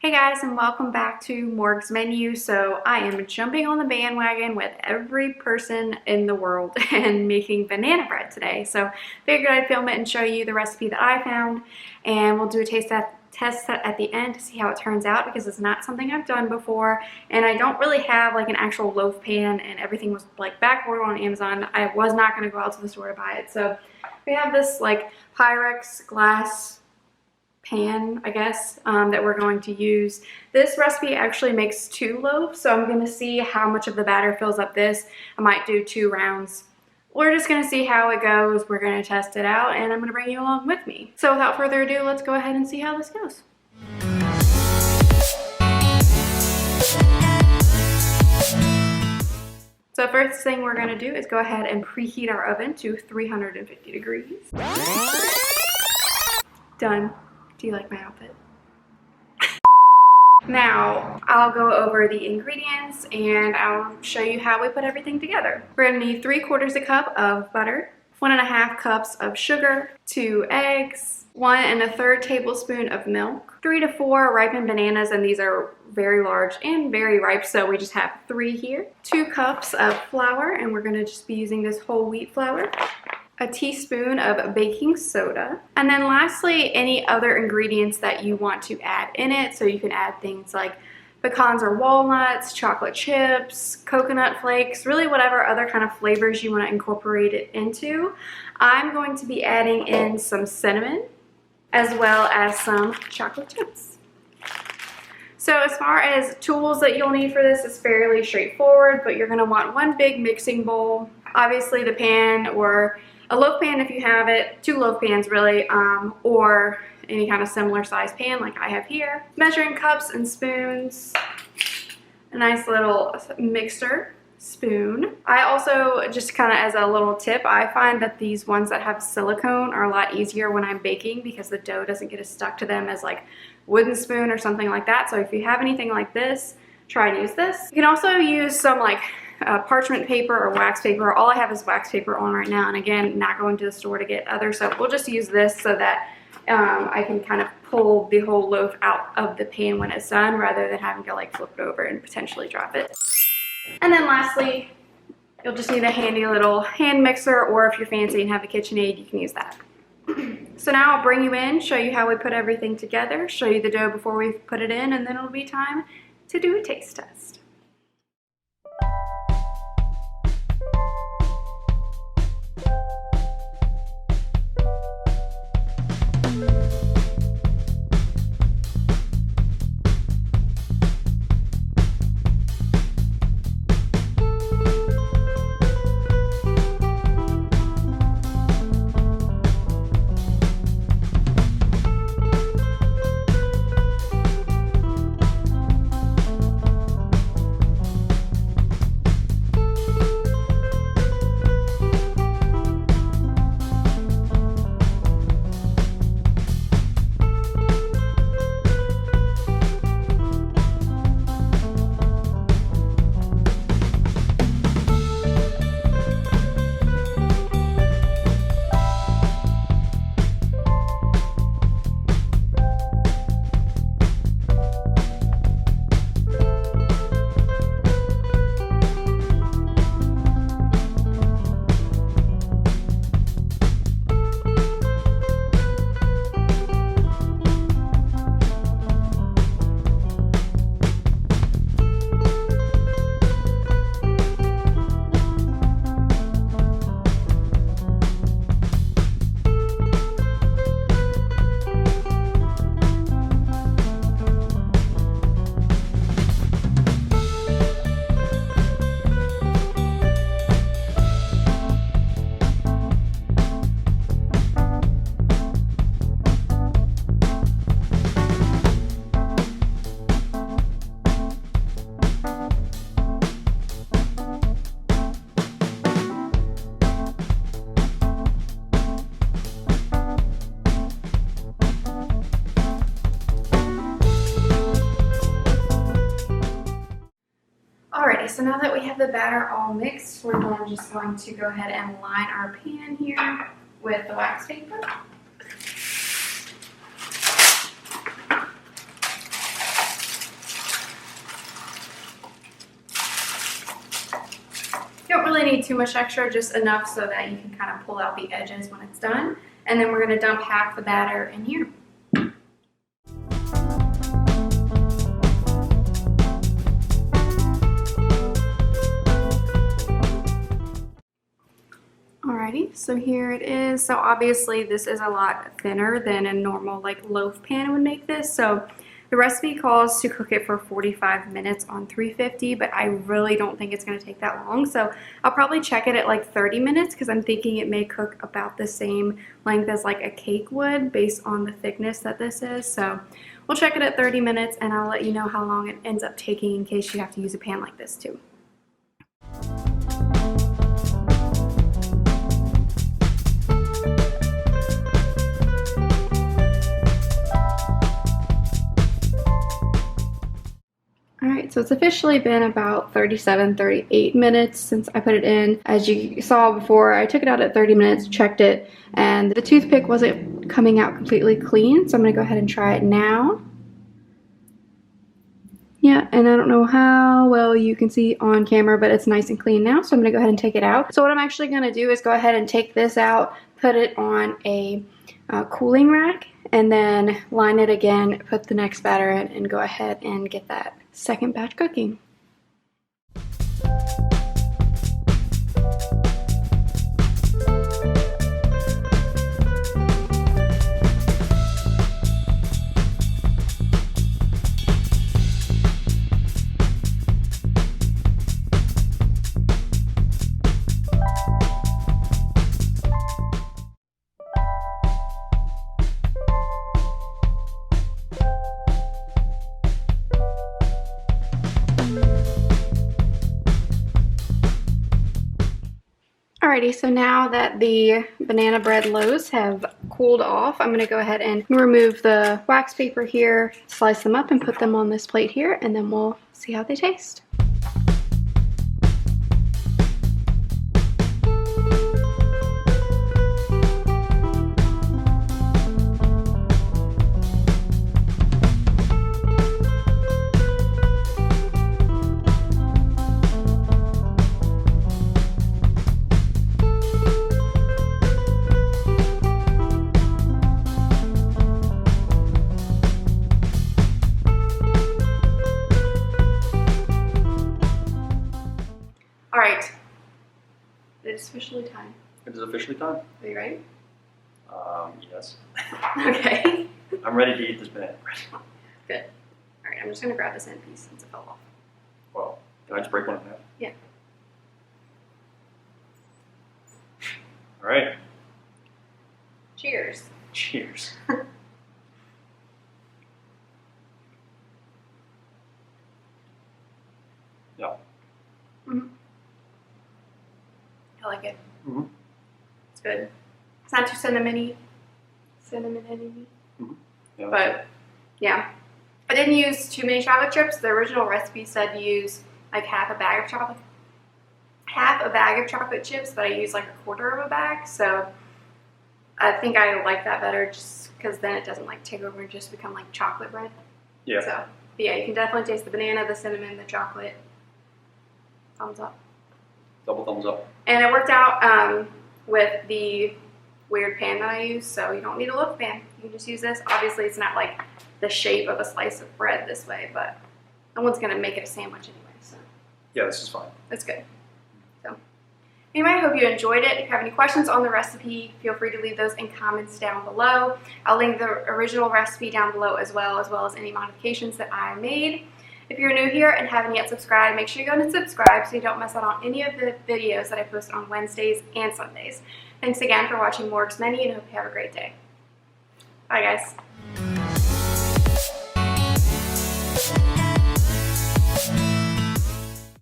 Hey guys, and welcome back to Morgs Menu. So I am jumping on the bandwagon with every person in the world and making banana bread today. So figured I'd film it and show you the recipe that I found, and we'll do a test at the end to see how it turns out, because it's not something I've done before and I don't really have like an actual loaf pan, and everything was like back ordered on Amazon. I was not going to go out to the store to buy it. So we have this like Pyrex glass pan, I guess, that we're going to use. This recipe actually makes 2 loaves, so I'm going to see how much of the batter fills up this. I might do 2 rounds. We're just going to see how it goes. We're going to test it out, and I'm going to bring you along with me. So without further ado, let's go ahead and see how this goes. So first thing we're going to do is go ahead and preheat our oven to 350 degrees. Done. Do you like my outfit? Now, I'll go over the ingredients and I'll show you how we put everything together. We're going to need 3/4 cup of butter, 1½ cups of sugar, 2 eggs, 1 1/3 tablespoon of milk, 3 to 4 ripened bananas, and these are very large and very ripe, so we just have 3 here. 2 cups of flour, and we're going to just be using this whole wheat flour. A teaspoon of baking soda, and then lastly any other ingredients that you want to add in it. So you can add things like pecans or walnuts, chocolate chips, coconut flakes, really whatever other kind of flavors you want to incorporate it into. I'm going to be adding in some cinnamon as well as some chocolate chips. So as far as tools that you'll need for this, it's fairly straightforward, but you're going to want 1 big mixing bowl, obviously the pan, or a loaf pan if you have it, 2 loaf pans really, or any kind of similar size pan like I have here. Measuring cups and spoons, a nice little mixer spoon. I also, just kind of as a little tip, I find that these ones that have silicone are a lot easier when I'm baking because the dough doesn't get as stuck to them as like wooden spoon or something like that. So if you have anything like this, try and use this. You can also use some like parchment paper or wax paper. All I have is wax paper on right now, and again, not going to the store to get other, so we'll just use this so that I can kind of pull the whole loaf out of the pan when it's done, rather than having to like flip it over and potentially drop it. And then lastly, you'll just need a handy little hand mixer, or if you're fancy and have a KitchenAid, you can use that. So now I'll bring you in, show you how we put everything together, show you the dough before we put it in, and then it'll be time to do a taste test. Alrighty, so now that we have the batter all mixed, we're just going to go ahead and line our pan here with the wax paper. need too much extra, just enough so that you can kind of pull out the edges when it's done. And then we're going to dump half the batter in here. Alrighty, so here it is. So obviously this is a lot thinner than a normal like loaf pan would make this. So the recipe calls to cook it for 45 minutes on 350, but I really don't think it's going to take that long. So I'll probably check it at like 30 minutes because I'm thinking it may cook about the same length as like a cake would based on the thickness that this is. So we'll check it at 30 minutes and I'll let you know how long it ends up taking in case you have to use a pan like this too. Alright, so it's officially been about 38 minutes since I put it in. As you saw before, I took it out at 30 minutes, checked it, and the toothpick wasn't coming out completely clean, so I'm going to go ahead and try it now. Yeah, and I don't know how well you can see on camera, but it's nice and clean now, so I'm going to go ahead and take it out. So what I'm actually going to do is go ahead and take this out, put it on a cooling rack, and then line it again, put the next batter in, and go ahead and get that second batch cooking. Alrighty, so now that the banana bread loaves have cooled off, I'm going to go ahead and remove the wax paper here, slice them up and put them on this plate here, and then we'll see how they taste. Alright, it is officially time. It is officially time. Are you ready? Yes. Okay. I'm ready to eat this banana bread. Good. Alright, I'm just going to grab this end piece since it fell off. Well, can I just break one in half? Yeah. Alright. Cheers. Cheers. Yeah. Mm-hmm. I like it. Mm-hmm. It's good. It's not too cinnamony. Mm-hmm. Yeah. But yeah, I didn't use too many chocolate chips. The original recipe said to use like half a bag of chocolate chips, but I used like a quarter of a bag. So I think I like that better, just because then it doesn't like take over and just become like chocolate bread. Yeah. So but yeah, you can definitely taste the banana, the cinnamon, the chocolate. Thumbs up. Double thumbs up. And it worked out with the weird pan that I use, so you don't need a loaf pan. You can just use this. Obviously, it's not like the shape of a slice of bread this way, but no one's going to make it a sandwich anyway, so. Yeah, this is fine. That's good. So, anyway, I hope you enjoyed it. If you have any questions on the recipe, feel free to leave those in comments down below. I'll link the original recipe down below as well as any modifications that I made. If you're new here and haven't yet subscribed, make sure you go and subscribe so you don't miss out on any of the videos that I post on Wednesdays and Sundays. Thanks again for watching Morgs Menu, and I hope you have a great day. Bye, guys.